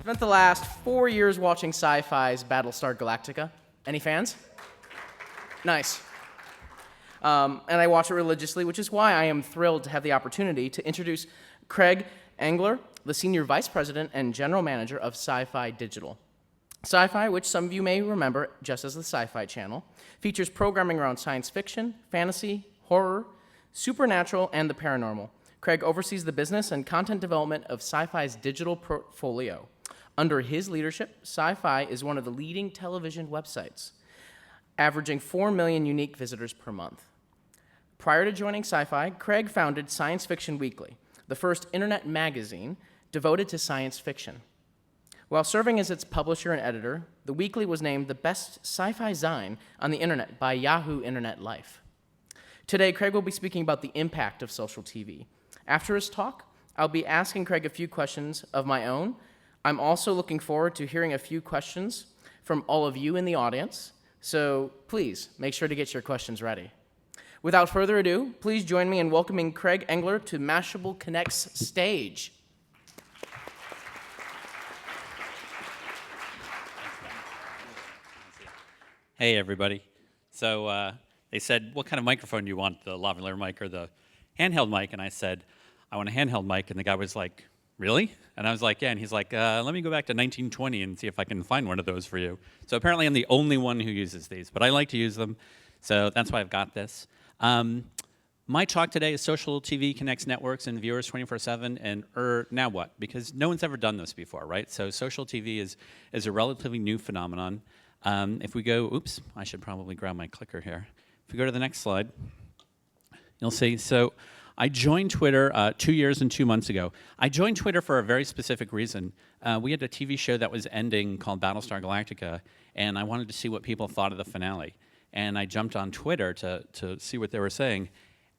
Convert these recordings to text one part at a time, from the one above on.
Spent the last 4 years watching Syfy's Battlestar Galactica. Any fans? Nice. And I watch it religiously, which is why I am thrilled to have the opportunity to introduce Craig Engler, the Senior Vice President and General Manager of Syfy Digital. Syfy, which some of you may remember just as the Syfy channel, features programming around science fiction, fantasy, horror, supernatural, and the paranormal. Craig oversees the business and content development of Syfy's digital portfolio. Under his leadership, Syfy is one of the leading television websites, averaging 4 million unique visitors per month. Prior to joining Syfy, Craig founded Science Fiction Weekly, the first internet magazine devoted to science fiction. While serving as its publisher and editor, the weekly was named the best sci-fi zine on the internet by Yahoo Internet Life. Today, Craig will be speaking about the impact of social TV. After his talk, I'll be asking Craig a few questions of my own. I'm also looking forward to hearing a few questions from all of you in the audience, so please make sure to get your questions ready. Without further ado, please join me in welcoming Craig Engler to Mashable Connect's stage. Hey, everybody. So they said, what kind of microphone do you want, the lavalier mic or the handheld mic? And I said, I want a handheld mic. And the guy was like, really? And I was like, yeah. And he's like, let me go back to 1920 and see if I can find one of those for you. So apparently I'm the only one who uses these, but I like to use them. So that's why I've got this. My talk today is Social TV connects networks and viewers 24/7, and now what? Because no one's ever done this before, right? So social TV is a relatively new phenomenon. If we go, oops, I should probably grab my clicker here. If we go to the next slide, you'll see. So I joined Twitter 2 years and 2 months ago. I joined Twitter for a very specific reason. We had a TV show that was ending called Battlestar Galactica, and I wanted to see what people thought of the finale. And I jumped on Twitter to see what they were saying.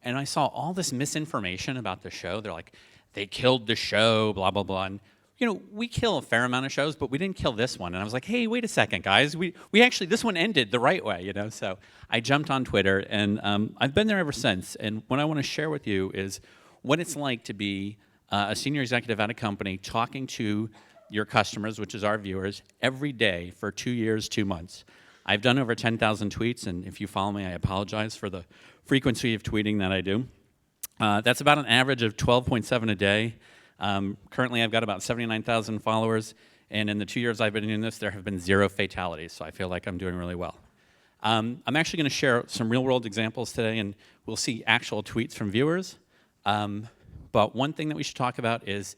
And I saw all this misinformation about the show. They're like, they killed the show, blah, blah, blah. And, you know, we kill a fair amount of shows, but we didn't kill this one. And I was like, hey, wait a second, guys. We actually, this one ended the right way, you know? So I jumped on Twitter, and I've been there ever since. And what I want to share with you is what it's like to be a senior executive at a company talking to your customers, which is our viewers, every day for 2 years, 2 months. I've done over 10,000 tweets, and if you follow me, I apologize for the frequency of tweeting that I do. That's about an average of 12.7 a day. Currently, I've got about 79,000 followers, and in the 2 years I've been doing this, there have been 0 fatalities, so I feel like I'm doing really well. I'm actually going to share some real-world examples today, and we'll see actual tweets from viewers. But one thing that we should talk about is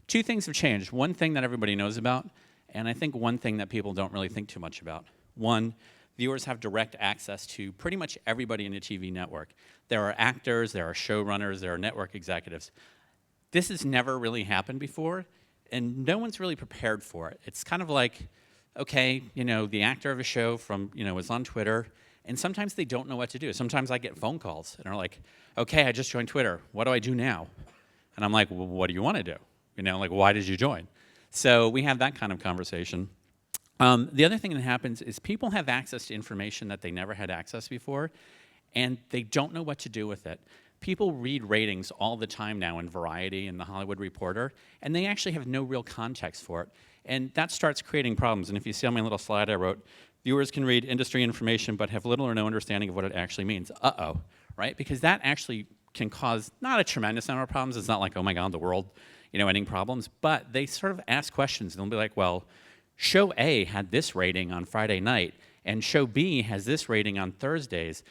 2 things have changed. One thing that everybody knows about, and I think one thing that people don't really think too much about. One, viewers have direct access to pretty much everybody in a TV network. There are actors, there are showrunners, there are network executives. This has never really happened before, and no one's really prepared for it. It's kind of like, okay, you know, the actor of a show is on Twitter, and sometimes they don't know what to do. Sometimes I get phone calls, and they're like, okay, I just joined Twitter. What do I do now? And I'm like, well, what do you want to do? You know, like, why did you join? So we have that kind of conversation. The other thing that happens is people have access to information that they never had access before, and they don't know what to do with it. People read ratings all the time now in Variety and The Hollywood Reporter, and they actually have no real context for it. And that starts creating problems. And if you see on my little slide I wrote, viewers can read industry information but have little or no understanding of what it actually means. Uh-oh, right? Because that actually can cause not a tremendous number of problems. It's not like, oh my God, the world, ending problems. But they sort of ask questions, and they'll be like, well, show A had this rating on Friday night, and show B has this rating on Thursdays.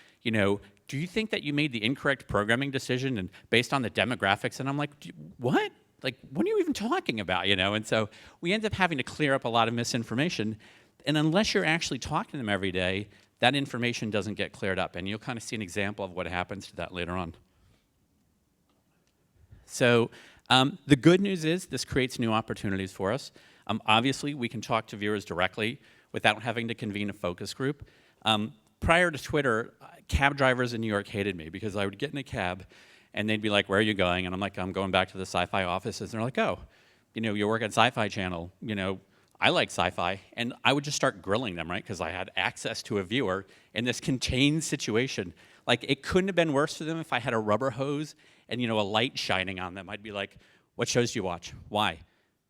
Do you think that you made the incorrect programming decision and based on the demographics? And I'm like, what? Like, what are you even talking about, And so we end up having to clear up a lot of misinformation. And unless you're actually talking to them every day, that information doesn't get cleared up. And you'll kind of see an example of what happens to that later on. So the good news is this creates new opportunities for us. Obviously, we can talk to viewers directly without having to convene a focus group. Prior to Twitter, cab drivers in New York hated me because I would get in a cab and they'd be like, where are you going? And I'm like, I'm going back to the Syfy offices. And they're like, oh, you work at Syfy channel. I like Syfy. And I would just start grilling them, right? Because I had access to a viewer in this contained situation. Like, it couldn't have been worse for them if I had a rubber hose and, a light shining on them. I'd be like, what shows do you watch? Why?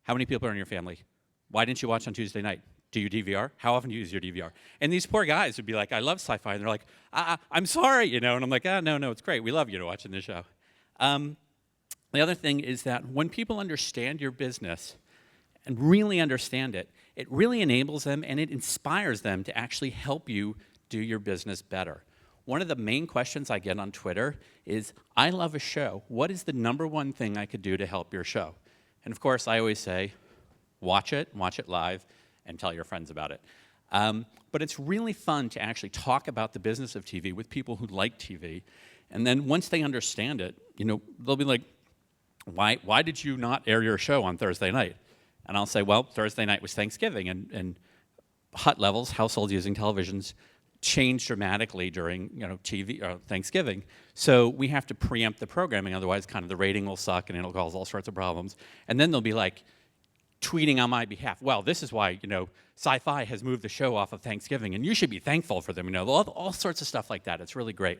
How many people are in your family? why didn't you watch on Tuesday night? Do you DVR? How often do you use your DVR? And these poor guys would be like, I love Syfy. And they're like, I'm sorry, you know. And I'm like, no, it's great. We love you to watching this show. The other thing is that when people understand your business and really understand it, it really enables them and it inspires them to actually help you do your business better. One of the main questions I get on Twitter is, I love a show. What is the #1 thing I could do to help your show? And of course, I always say, watch it live, and tell your friends about it. But it's really fun to actually talk about the business of TV with people who like TV. And then once they understand it, you know, they'll be like, why did you not air your show on Thursday night? And I'll say, well, Thursday night was Thanksgiving, and HUT levels, households using televisions, changed dramatically during TV Thanksgiving. So we have to preempt the programming, otherwise kind of the rating will suck and it'll cause all sorts of problems. And then they'll be like tweeting on my behalf, well, this is why Syfy has moved the show off of Thanksgiving, and you should be thankful for them. All sorts of stuff like that. It's really great.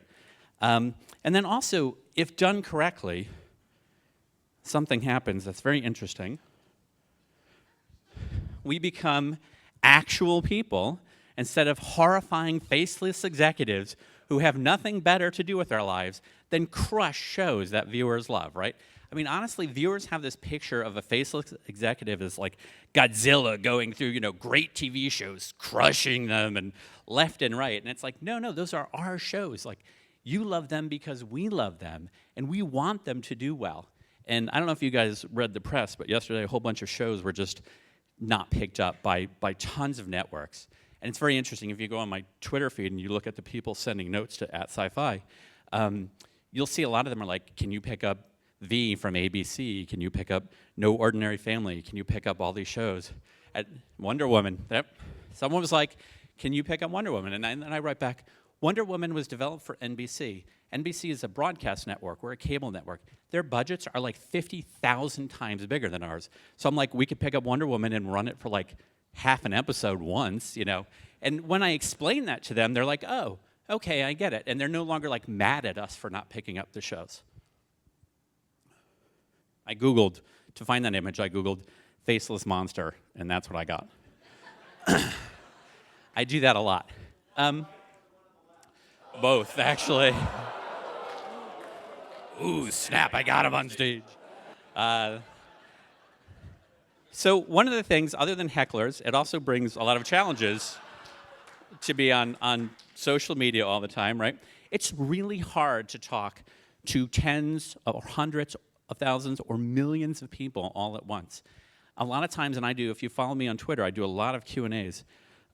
And then also, if done correctly, something happens that's very interesting. We become actual people instead of horrifying, faceless executives who have nothing better to do with their lives than crush shows that viewers love, right? I mean, honestly, viewers have this picture of a faceless executive as like Godzilla going through, great TV shows, crushing them and left and right. And it's like, no, those are our shows. Like, you love them because we love them, and we want them to do well. And I don't know if you guys read the press, but yesterday a whole bunch of shows were just not picked up by tons of networks. And it's very interesting. If you go on my Twitter feed and you look at the people sending notes to @Syfy, you'll see a lot of them are like, can you pick up V from ABC? Can you pick up No Ordinary Family? Can you pick up all these shows? At Wonder Woman, someone was like, can you pick up Wonder Woman? And I write back, Wonder Woman was developed for NBC. NBC is a broadcast network. We're a cable network. Their budgets are like 50,000 times bigger than ours. So I'm like, we could pick up Wonder Woman and run it for like half an episode once, And when I explain that to them, they're like, oh, okay, I get it. And they're no longer like mad at us for not picking up the shows. I Googled, to find that image, I Googled faceless monster, and that's what I got. I do that a lot. Both, actually. Ooh, snap, I got him on stage. So one of the things, other than hecklers, it also brings a lot of challenges to be on social media all the time, right? It's really hard to talk to tens or hundreds of thousands or millions of people all at once. A lot of times, and if you follow me on Twitter, I do a lot of Q&As.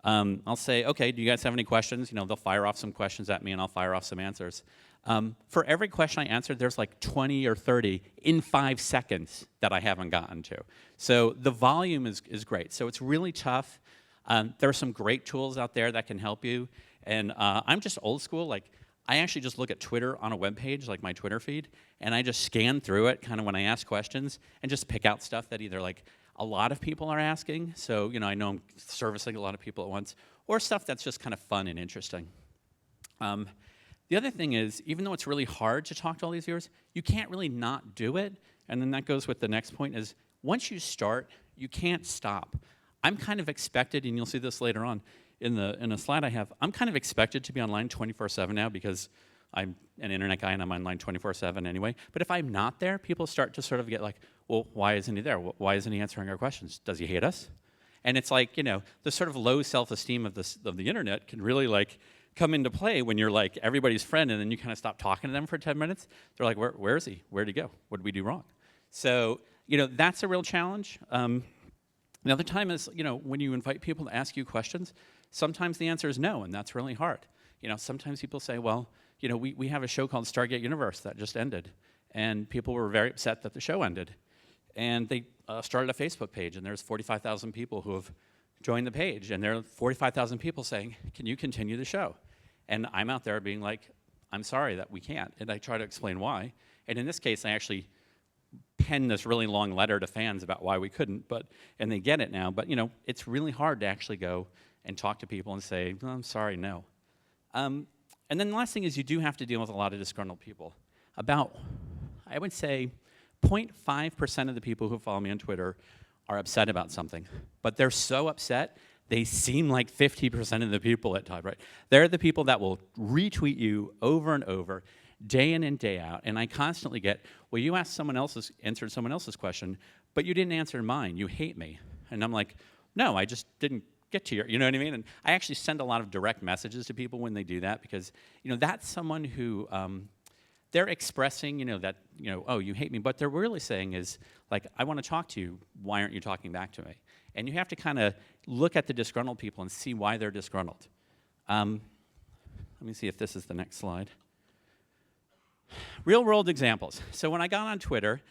I'll say, okay, do you guys have any questions? They'll fire off some questions at me, and I'll fire off some answers. For every question I answer, there's like 20 or 30 in 5 seconds that I haven't gotten to. So the volume is great. So it's really tough. There are some great tools out there that can help you. And I'm just old school. Like, I actually just look at Twitter on a web page, like my Twitter feed, and I just scan through it kind of when I ask questions and just pick out stuff that either like a lot of people are asking, so I know I'm servicing a lot of people at once, or stuff that's just kind of fun and interesting. The other thing is, even though it's really hard to talk to all these viewers, you can't really not do it, and then that goes with the next point is, once you start, you can't stop. I'm kind of expected, and you'll see this later on in a slide I have, I'm kind of expected to be online 24/7 now because I'm an internet guy and I'm online 24/7 anyway. But if I'm not there, people start to sort of get like, well, why isn't he there? Why isn't he answering our questions? Does he hate us? And it's like, the sort of low self-esteem of the internet can really like come into play when you're like everybody's friend and then you kind of stop talking to them for 10 minutes. They're like, where is he? Where'd he go? What did we do wrong? So, that's a real challenge. The other time is, when you invite people to ask you questions, sometimes the answer is no, and that's really hard. Sometimes people say, well, we have a show called Stargate Universe that just ended, and people were very upset that the show ended. And they started a Facebook page, and there's 45,000 people who have joined the page, and there are 45,000 people saying, can you continue the show? And I'm out there being like, I'm sorry that we can't, and I try to explain why. And in this case, I actually penned this really long letter to fans about why we couldn't, and they get it now. But it's really hard to actually go and talk to people and say, oh, I'm sorry, no. And then the last thing is you do have to deal with a lot of disgruntled people. About, I would say, 0.5% of the people who follow me on Twitter are upset about something, but they're so upset, they seem like 50% of the people at Todd, right? They're the people that will retweet you over and over, day in and day out, and I constantly get, well, you answered someone else's question, but you didn't answer mine, you hate me. And I'm like, no, I just didn't get to you know what I mean? And I actually send a lot of direct messages to people when they do that, because, that's someone who, they're expressing, that, oh, you hate me, but they're really saying is, like, I want to talk to you, why aren't you talking back to me? And you have to kind of look at the disgruntled people and see why they're disgruntled. Let me see if this is the next slide. Real world examples. So when I got on Twitter,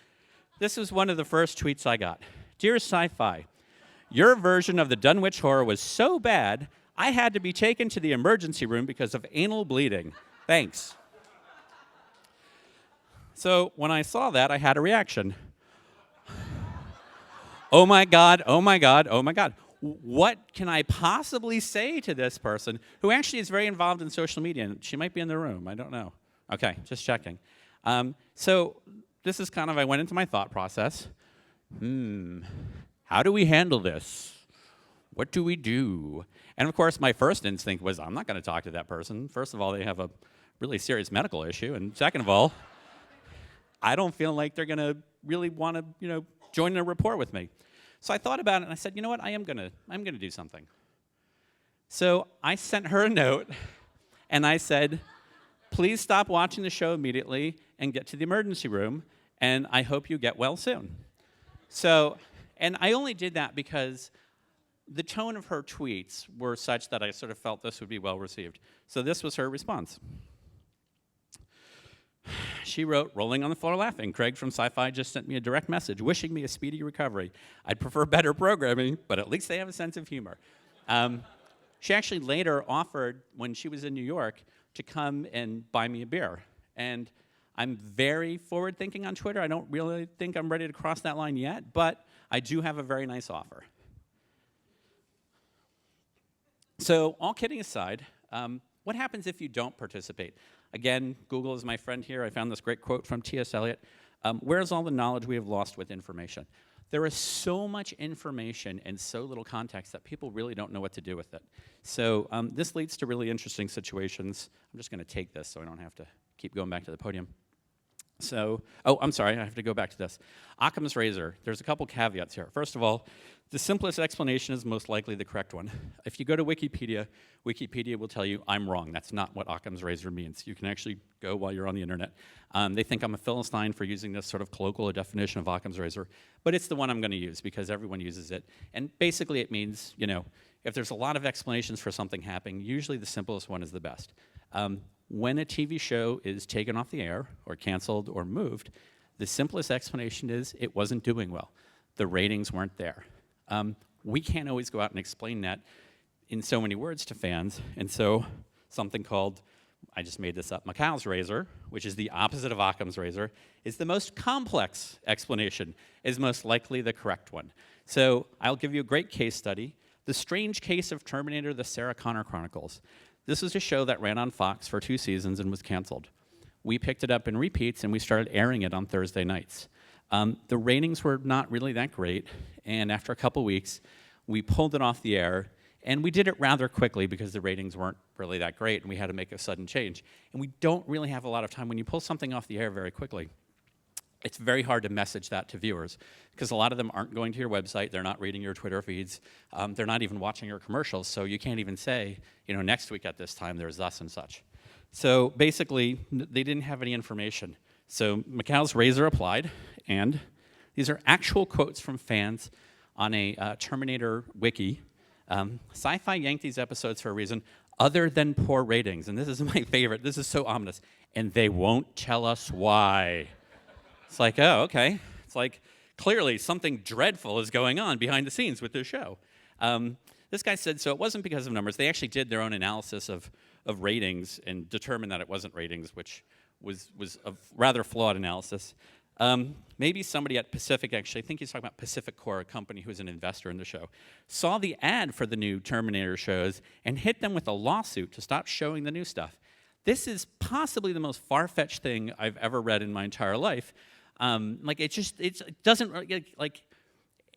this was one of the first tweets I got. Dear Syfy, your version of the Dunwich Horror was so bad, I had to be taken to the emergency room because of anal bleeding. Thanks. So when I saw that, I had a reaction. Oh my God, oh my God, oh my God. What can I possibly say to this person who actually is very involved in social media? And she might be in the room, I don't know. Okay, just checking. So this is kind of, I went into my thought process. How do we handle this? What do we do? And of course, my first instinct was, I'm not going to talk to that person. First of all, they have a really serious medical issue. And second of all, I don't feel like they're going to really want to, join a rapport with me. So I thought about it, and I said, you know what, I'm gonna do something. So I sent her a note, and I said, please stop watching the show immediately and get to the emergency room, and I hope you get well soon. So, and I only did that because the tone of her tweets were such that I sort of felt this would be well received. So this was her response. She wrote, rolling on the floor laughing. Craig from Syfy just sent me a direct message wishing me a speedy recovery. I'd prefer better programming, but at least they have a sense of humor. She actually later offered, when she was in New York, to come and buy me a beer. And I'm very forward-thinking on Twitter. I don't really think I'm ready to cross that line yet, but I do have a very nice offer. So all kidding aside, what happens if you don't participate? Again, Google is my friend here. I found this great quote from T.S. Eliot. Where's all the knowledge we have lost with information? There is so much information and so little context that people really don't know what to do with it. So this leads to really interesting situations. I'm just going to take this so I don't have to keep going back to the podium. So, oh, I'm sorry, I have to go back to this. Occam's razor, there's a couple caveats here. First of all, the simplest explanation is most likely the correct one. If you go to Wikipedia, Wikipedia will tell you I'm wrong. That's not what Occam's razor means. You can actually go while you're on the internet. They think I'm a Philistine for using this sort of colloquial definition of Occam's razor, but it's the one I'm going to use because everyone uses it. And basically it means, if there's a lot of explanations for something happening, usually the simplest one is the best. When a TV show is taken off the air or canceled or moved, the simplest explanation is it wasn't doing well. The ratings weren't there. We can't always go out and explain that in so many words to fans, and so something called, I just made this up, Macau's razor, which is the opposite of Occam's razor, is the most complex explanation, is most likely the correct one. So I'll give you a great case study, The Strange Case of Terminator, The Sarah Connor Chronicles. This was a show that ran on Fox for 2 seasons and was canceled. We picked it up in repeats and we started airing it on Thursday nights. The ratings were not really that great, and after a couple weeks, we pulled it off the air, and we did it rather quickly because the ratings weren't really that great, and we had to make a sudden change. And we don't really have a lot of time. When you pull something off the air very quickly, it's very hard to message that to viewers, because a lot of them aren't going to your website, they're not reading your Twitter feeds, they're not even watching your commercials, so you can't even say, next week at this time there's thus and such. So basically, they didn't have any information. So Macau's razor applied, and these are actual quotes from fans on a Terminator wiki. Syfy yanked these episodes for a reason other than poor ratings, and this is my favorite. This is so ominous, and they won't tell us why. It's like, oh, okay. It's like, clearly something dreadful is going on behind the scenes with this show. This guy said, so it wasn't because of numbers. They actually did their own analysis of ratings and determined that it wasn't ratings, which was a rather flawed analysis. Maybe somebody at Pacific, actually, I think he's talking about Pacific Core, a company who's an investor in the show, saw the ad for the new Terminator shows and hit them with a lawsuit to stop showing the new stuff. This is possibly the most far-fetched thing I've ever read in my entire life. It doesn't,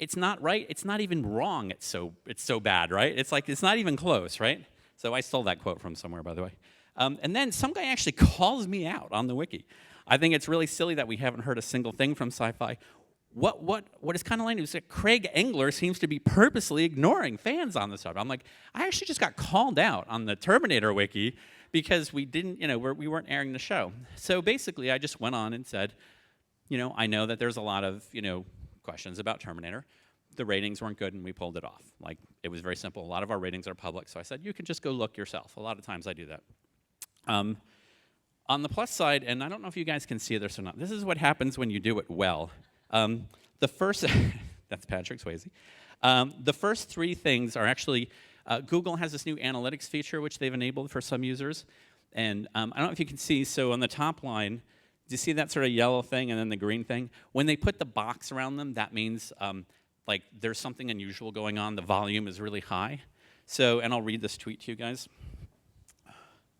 it's not right, it's not even wrong, it's so bad, right? It's like, it's not even close, right? So I stole that quote from somewhere, by the way. And then some guy actually calls me out on the wiki. I think it's really silly that we haven't heard a single thing from Syfy. What is kind of lame is that Craig Engler seems to be purposely ignoring fans on this subject. I'm like, I actually just got called out on the Terminator wiki because we didn't, we weren't airing the show. So basically, I just went on and said, I know that there's a lot of, questions about Terminator. The ratings weren't good, and we pulled it off. Like, it was very simple. A lot of our ratings are public, so I said, you can just go look yourself. A lot of times I do that. On the plus side, and I don't know if you guys can see this or not, this is what happens when you do it well. The first, that's Patrick Swayze. The first three things are actually, Google has this new analytics feature which they've enabled for some users. And I don't know if you can see, so on the top line, do you see that sort of yellow thing and then the green thing? When they put the box around them, that means like there's something unusual going on. The volume is really high. So, and I'll read this tweet to you guys.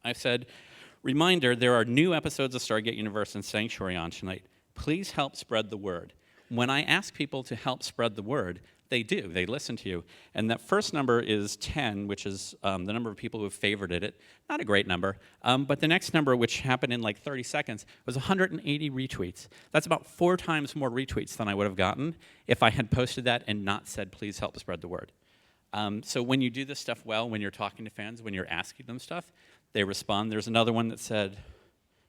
I said, reminder, there are new episodes of Stargate Universe and Sanctuary on tonight. Please help spread the word. When I ask people to help spread the word, they do. They listen to you. And that first number is 10, which is the number of people who have favorited it. Not a great number. But the next number, which happened in like 30 seconds, was 180 retweets. That's about 4 times more retweets than I would have gotten if I had posted that and not said, please help spread the word. So when you do this stuff well, when you're talking to fans, when you're asking them stuff, they respond. There's another one that said,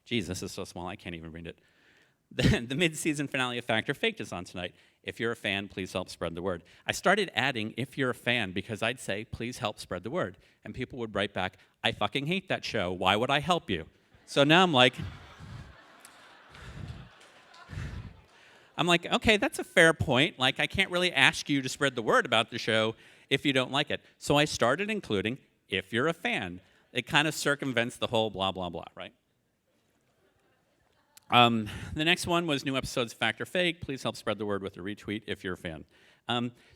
geez, this is so small, I can't even read it. The mid-season finale of Fact or Faked is on tonight. If you're a fan, please help spread the word. I started adding if you're a fan because I'd say, please help spread the word. And people would write back, I fucking hate that show. Why would I help you? So now I'm like, okay, that's a fair point. Like, I can't really ask you to spread the word about the show if you don't like it. So I started including if you're a fan. It kind of circumvents the whole blah, blah, blah, right? The next one was new episodes of Fact or Fake. Please help spread the word with a retweet if you're a fan.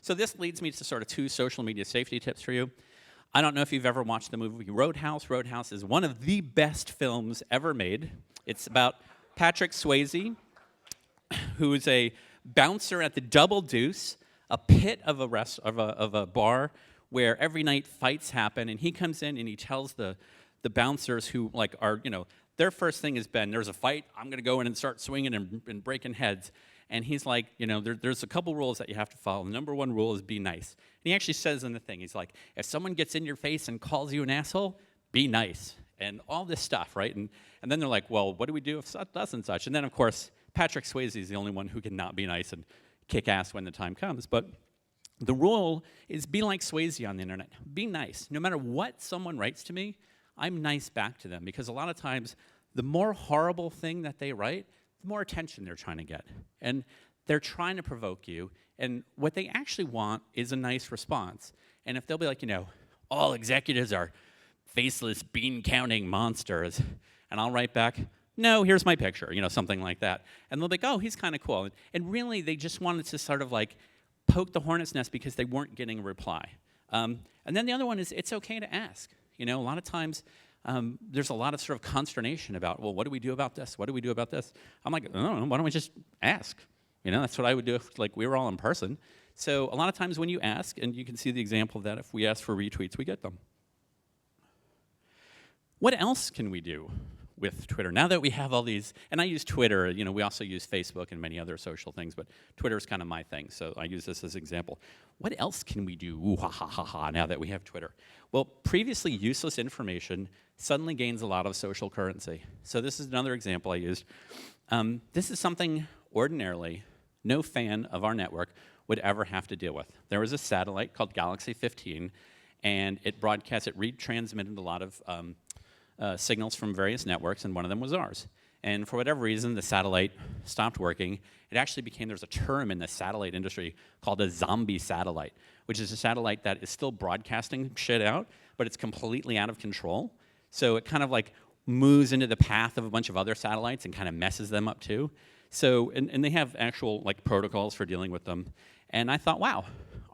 So this leads me to sort of 2 social media safety tips for you. I don't know if you've ever watched the movie Roadhouse. Roadhouse is one of the best films ever made. It's about Patrick Swayze, who is a bouncer at the Double Deuce, a pit of a bar where every night fights happen, and he comes in and he tells the bouncers who are their first thing has been, there's a fight, I'm going to go in and start swinging and breaking heads. And he's like, there's a couple rules that you have to follow. The number 1 rule is be nice. And he actually says in the thing, he's like, if someone gets in your face and calls you an asshole, be nice. And all this stuff, right? And then they're like, well, what do we do if such does and such? And then, of course, Patrick Swayze is the only one who can not be nice and kick ass when the time comes. But the rule is be like Swayze on the internet. Be nice. No matter what someone writes to me, I'm nice back to them, because a lot of times the more horrible thing that they write, the more attention they're trying to get. And they're trying to provoke you, and what they actually want is a nice response. And if they'll be like, all executives are faceless bean-counting monsters, and I'll write back, no, here's my picture, something like that. And they'll be like, oh, he's kind of cool. And really, they just wanted to sort of poke the hornet's nest because they weren't getting a reply. And then the other one is it's okay to ask. A lot of times there's a lot of sort of consternation about, well, what do we do about this? What do we do about this? I'm like, I don't know, why don't we just ask? That's what I would do if we were all in person. So a lot of times when you ask, and you can see the example of that, if we ask for retweets, we get them. What else can we do with Twitter? Now that we have all these, and I use Twitter, we also use Facebook and many other social things, but Twitter is kind of my thing, so I use this as an example. What else can we do, ooh, ha, ha, ha, ha, now that we have Twitter? Well, previously useless information suddenly gains a lot of social currency. So this is another example I used. This is something ordinarily no fan of our network would ever have to deal with. There was a satellite called Galaxy 15, and it retransmitted a lot of signals from various networks, and one of them was ours. And for whatever reason, the satellite stopped working. It actually there's a term in the satellite industry called a zombie satellite, which is a satellite that is still broadcasting shit out, but it's completely out of control. So it kind of moves into the path of a bunch of other satellites and kind of messes them up too. So, and they have actual protocols for dealing with them. And I thought, wow,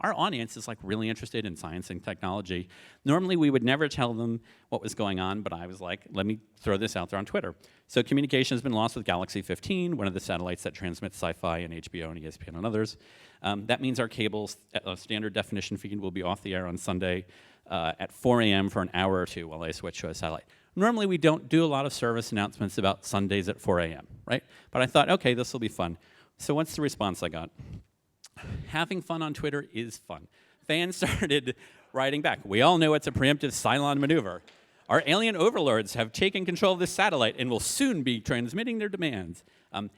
our audience is like really interested in science and technology. Normally, we would never tell them what was going on, but I was like, let me throw this out there on Twitter. So communication has been lost with Galaxy 15, one of the satellites that transmits Syfy and HBO and ESPN and others. That means our cable's standard definition feed will be off the air on Sunday at 4 a.m. for an hour or two while they switch to a satellite. Normally, we don't do a lot of service announcements about Sundays at 4 a.m., right? But I thought, okay, this will be fun. So what's the response I got? Having fun on Twitter is fun. Fans started writing back. We all know it's a preemptive Cylon maneuver. Our alien overlords have taken control of this satellite and will soon be transmitting their demands.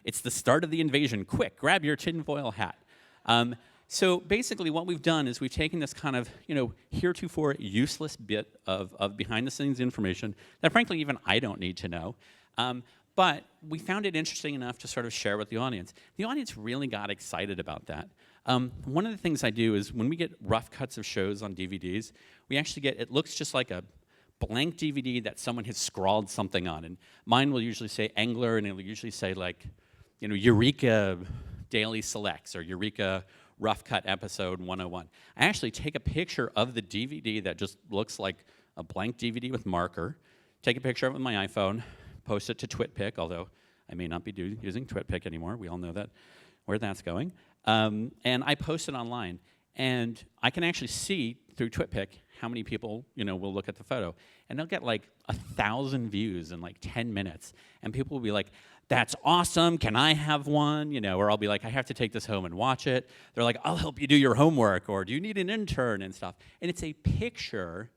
It's the start of the invasion. Quick, grab your tinfoil hat. So basically what we've done is we've taken this kind of, heretofore useless bit of behind-the-scenes information that frankly even I don't need to know. But we found it interesting enough to sort of share with the audience. The audience really got excited about that. One of the things I do is when we get rough cuts of shows on DVDs, we actually get, it looks just like a blank DVD that someone has scrawled something on. And mine will usually say Engler, and it'll usually say like, Eureka Daily Selects or Eureka Rough Cut Episode 101. I actually take a picture of the DVD that just looks like a blank DVD with marker, take a picture of it with my iPhone, post it to TwitPic, although I may not be using TwitPic anymore. We all know that where that's going. And I post it online. And I can actually see through TwitPic how many people will look at the photo. And they'll get like 1,000 views in like 10 minutes. And people will be like, that's awesome, can I have one? Or I'll be like, I have to take this home and watch it. They're like, I'll help you do your homework, or do you need an intern and stuff? And it's a picture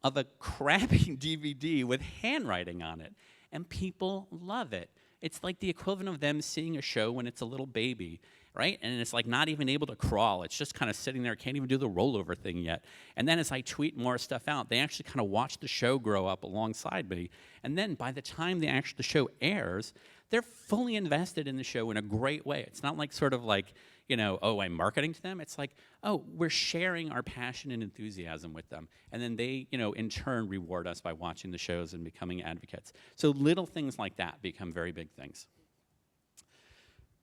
of a crappy DVD with handwriting on it. And people love it. It's like the equivalent of them seeing a show when it's a little baby, right? And it's like not even able to crawl. It's just kind of sitting there, can't even do the rollover thing yet. And then as I tweet more stuff out, they actually kind of watch the show grow up alongside me. And then by the time the show airs, they're fully invested in the show in a great way. It's not like sort of like, oh, I'm marketing to them. It's like, oh, we're sharing our passion and enthusiasm with them. And then they, in turn reward us by watching the shows and becoming advocates. So little things like that become very big things.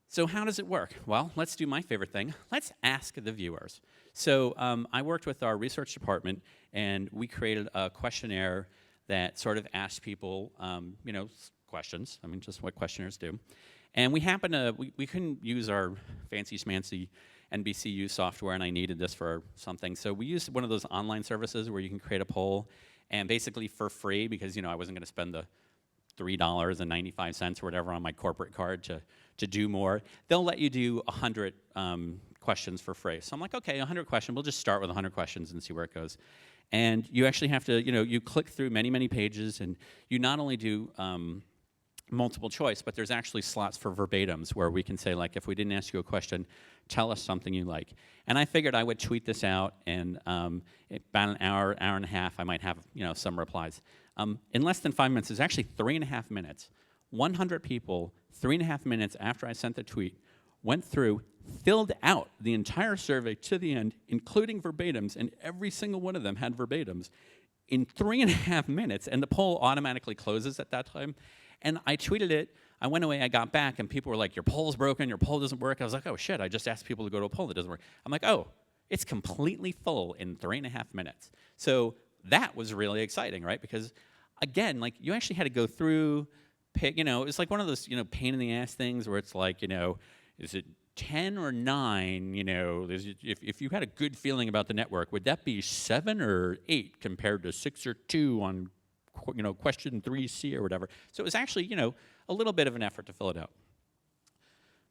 So how does it work? Well, let's do my favorite thing. Let's ask the viewers. So I worked with our research department, and we created a questionnaire that sort of asked people, questions. I mean, just what questionnaires do. And we happened to, we couldn't use our fancy-schmancy NBCU software, and I needed this for something. So we used one of those online services where you can create a poll, and basically for free, because I wasn't going to spend the $3.95 or whatever on my corporate card to do more. They'll let you do 100 questions for free. So I'm like, okay, 100 questions. We'll just start with 100 questions and see where it goes. And you actually have to, you click through many, many pages, and you not only do multiple choice, but there's actually slots for verbatims where we can say, like, if we didn't ask you a question, tell us something you like. And I figured I would tweet this out, and about an hour and a half, I might have some replies. In less than 5 minutes, it's actually 3.5 minutes. 100 people, 3.5 minutes after I sent the tweet, went through, filled out the entire survey to the end, including verbatims, and every single one of them had verbatims in 3.5 minutes, and the poll automatically closes at that time. And I tweeted it, I went away, I got back, and people were like, your poll's broken, your poll doesn't work. I was like, oh shit, I just asked people to go to a poll that doesn't work. I'm like, oh, it's completely full in 3.5 minutes. So that was really exciting, right? Because again, like, you actually had to go through, pick, it was like one of those, pain in the ass things where it's like, is it 10 or 9, if you had a good feeling about the network, would that be 7 or 8 compared to 6 or 2 on question 3C or whatever. So it was actually, a little bit of an effort to fill it out.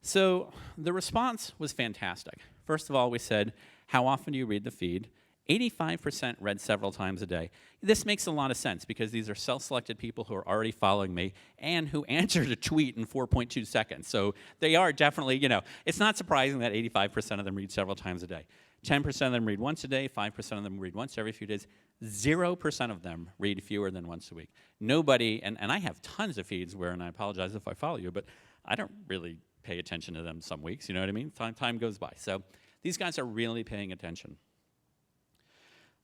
So the response was fantastic. First of all, we said, how often do you read the feed? 85% read several times a day. This makes a lot of sense because these are self-selected people who are already following me and who answered a tweet in 4.2 seconds. So they are definitely, it's not surprising that 85% of them read several times a day. 10% of them read once a day, 5% of them read once every few days. 0% of them read fewer than once a week. Nobody, and I have tons of feeds where, and I apologize if I follow you, but I don't really pay attention to them some weeks, you know what I mean? Time goes by. So these guys are really paying attention.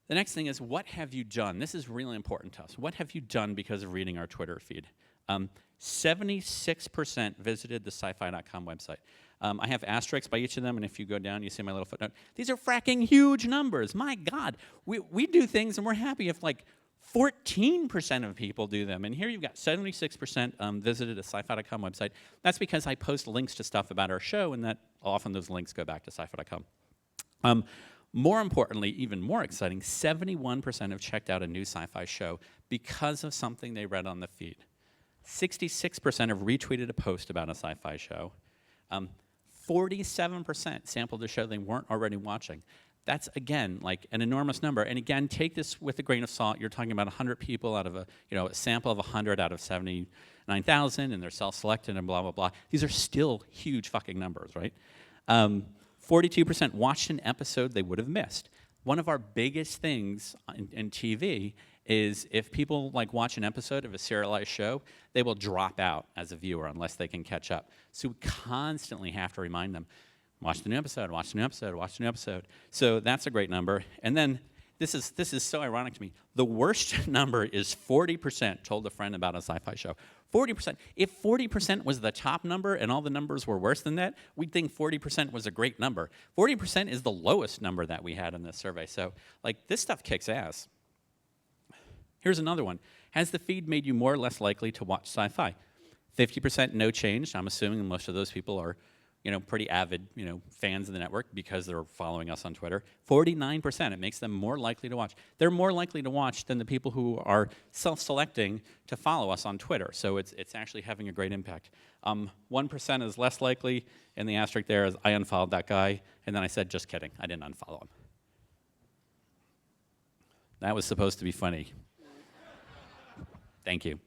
The next thing is, what have you done? This is really important to us. What have you done because of reading our Twitter feed? 76% visited the syfy.com website. I have asterisks by each of them, and if you go down, you see my little footnote. These are fracking huge numbers. My God, we do things, and we're happy if like 14% of people do them. And here you've got 76% visited a syfy.com website. That's because I post links to stuff about our show, and that often those links go back to syfy.com. More importantly, even more exciting, 71% have checked out a new sci-fi show because of something they read on the feed. 66% have retweeted a post about a sci-fi show. 47% sampled a show they weren't already watching. That's, again, like an enormous number. And again, take this with a grain of salt. You're talking about 100 people out of a sample of 100 out of 79,000, and they're self-selected and blah, blah, blah. These are still huge fucking numbers, right? 42% watched an episode they would have missed. One of our biggest things in TV is if people like watch an episode of a serialized show, they will drop out as a viewer unless they can catch up. So we constantly have to remind them, watch the new episode, watch the new episode, watch the new episode. So that's a great number. And then this is so ironic to me. The worst number is 40% told a friend about a sci-fi show. 40%. If 40% was the top number and all the numbers were worse than that, we'd think 40% was a great number. 40% is the lowest number that we had in this survey. So like this stuff kicks ass. Here's another one. Has the feed made you more or less likely to watch sci-fi? 50% no change. I'm assuming most of those people are, pretty avid, fans of the network because they're following us on Twitter. 49%, it makes them more likely to watch. They're more likely to watch than the people who are self-selecting to follow us on Twitter. So it's actually having a great impact. 1% is less likely, and the asterisk there is I unfollowed that guy, and then I said, just kidding, I didn't unfollow him. That was supposed to be funny. Thank you.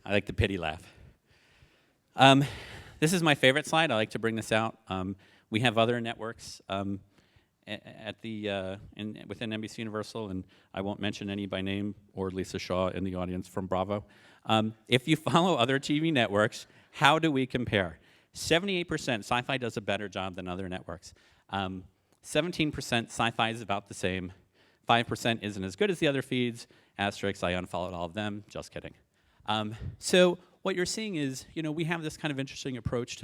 I like the pity laugh. This is my favorite slide. I like to bring this out. We have other networks within NBC Universal, and I won't mention any by name or Lisa Shaw in the audience from Bravo. If you follow other TV networks, how do we compare? 78% Syfy does a better job than other networks. 17% Syfy is about the same. 5% isn't as good as the other feeds. Asterisks, I unfollowed all of them. Just kidding. So what you're seeing is, we have this kind of interesting approach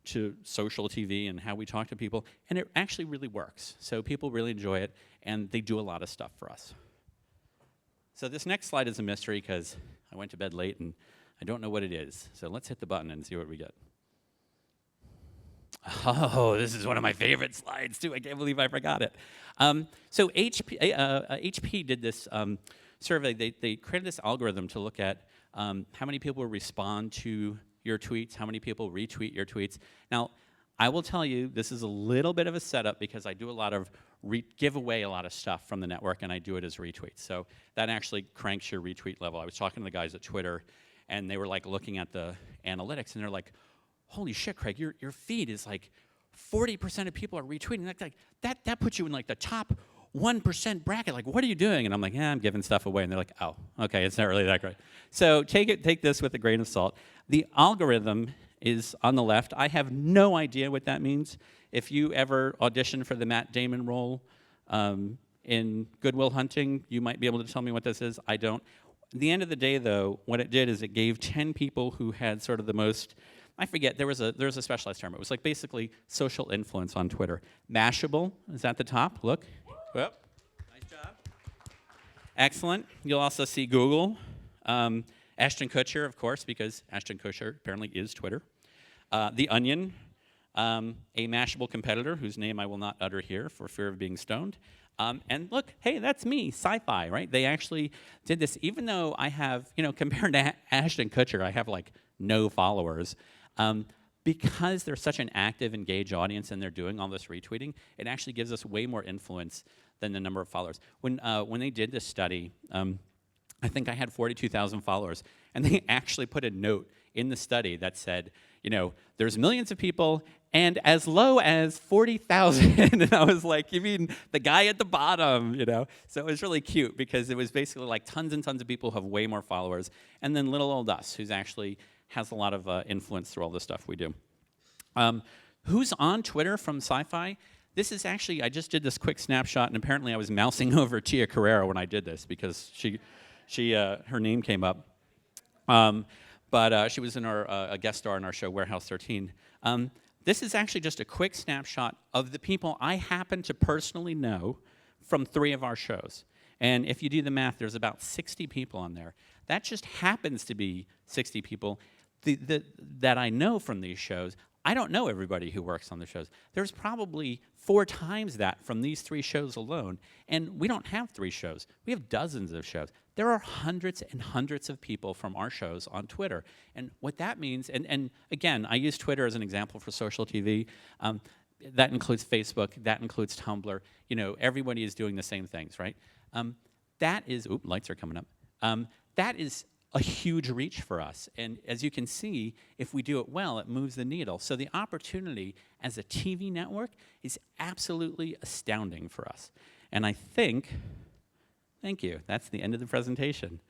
to social TV and how we talk to people, and it actually really works. So people really enjoy it, and they do a lot of stuff for us. So this next slide is a mystery because I went to bed late, and I don't know what it is. So let's hit the button and see what we get. Oh, this is one of my favorite slides, too. I can't believe I forgot it. So HP did this survey. They created this algorithm to look at how many people respond to your tweets, how many people retweet your tweets. Now, I will tell you, this is a little bit of a setup because I do a lot of give away a lot of stuff from the network, and I do it as retweets. So that actually cranks your retweet level. I was talking to the guys at Twitter, and they were like looking at the analytics, and they're like, holy shit, Craig, your feed is like 40% of people are retweeting. That puts you in like the top 1% bracket. Like, what are you doing? And I'm like, I'm giving stuff away. And they're like, oh, okay, it's not really that great. So take this with a grain of salt. The algorithm is on the left. I have no idea what that means. If you ever audition for the Matt Damon role in Good Will Hunting, you might be able to tell me what this is. I don't. At the end of the day, though, what it did is it gave 10 people who had sort of the most, I forget, there was a specialized term. It was like basically social influence on Twitter. Mashable is at the top. Look. Well, nice job. Excellent. You'll also see Google. Ashton Kutcher, of course, because Ashton Kutcher apparently is Twitter. The Onion, a Mashable competitor whose name I will not utter here for fear of being stoned. And look, hey, that's me, Syfy, right? They actually did this, even though I have, compared to Ashton Kutcher, I have like no followers. Because they're such an active, engaged audience and they're doing all this retweeting, it actually gives us way more influence than the number of followers. When they did this study, I think I had 42,000 followers, and they actually put a note in the study that said, there's millions of people, and as low as 40,000. And I was like, you mean the guy at the bottom, So it was really cute because it was basically like tons and tons of people have way more followers, and then little old us, who's actually has a lot of influence through all the stuff we do. Who's on Twitter from Syfy? This is actually, I just did this quick snapshot, and apparently I was mousing over Tia Carrera when I did this because her name came up. but she was in a guest star in our show, Warehouse 13. This is actually just a quick snapshot of the people I happen to personally know from 3 of our shows. And if you do the math, there's about 60 people on there. That just happens to be 60 people that I know from these shows. I don't know everybody who works on the shows. There's probably 4 times that from these 3 shows alone. And we don't have 3 shows. We have dozens of shows. There are hundreds and hundreds of people from our shows on Twitter. And what that means, and again, I use Twitter as an example for social TV. That includes Facebook. That includes Tumblr. You know, everybody is doing the same things, right? That is, oop, lights are coming up. That is a huge reach for us. And as you can see, if we do it well, it moves the needle. So the opportunity as a TV network is absolutely astounding for us. And I think, thank you, that's the end of the presentation.